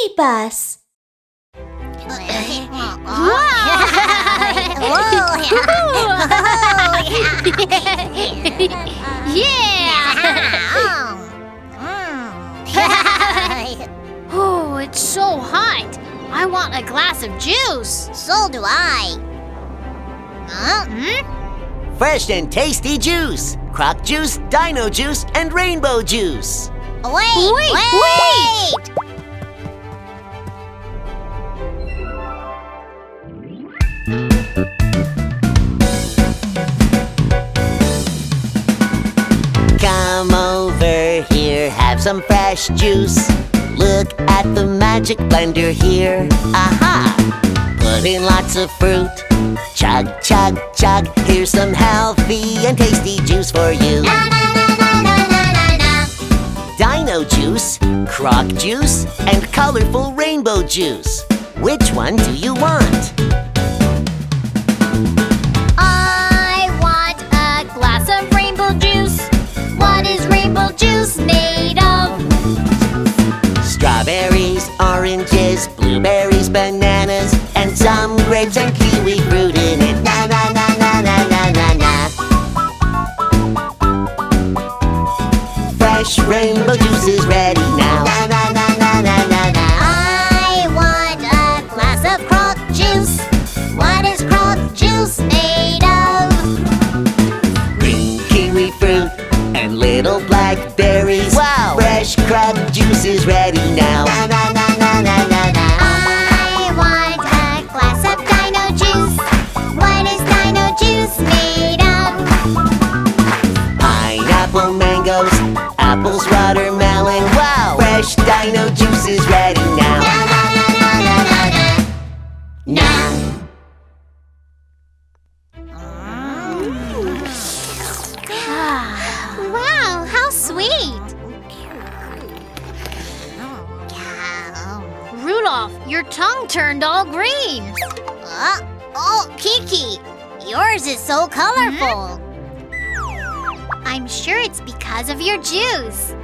BabyBus. Oh, it's so hot. I want a glass of juice. So do I. Fresh and tasty juice. Croc juice, dino juice, and rainbow juice. Wait! Come over here, have some fresh juice. Look at the magic blender here. Aha! Put in lots of fruit. Chug, chug, chug. Here's some healthy and tasty juice for you. Dino juice, croc juice, and colorful rainbow juice. Which one do you want? I want a glass of rainbow juice. What is rainbow juice made of? Strawberries, oranges, blueberries, bananas, and some grapes and kiwi fruit in it. Na na na na na na na na. Fresh rainbow juice is ready now. Na na na na na na na. I want a glass of croc juice. What is croc juice made of? Green kiwi fruit and little blackberries. Wow! Fresh croc juice is ready now. Na na na na na na na. I want a glass of dino juice. What is dino juice made of? Pineapple, mangoes, apples, watermelon. Wow! Fresh dino juice is ready now. Na na na na na na na. Now. Wow, how sweet. Rudolph, your tongue turned all green. Oh, Kiki, yours is so colorful. I'm sure it's because of your juice.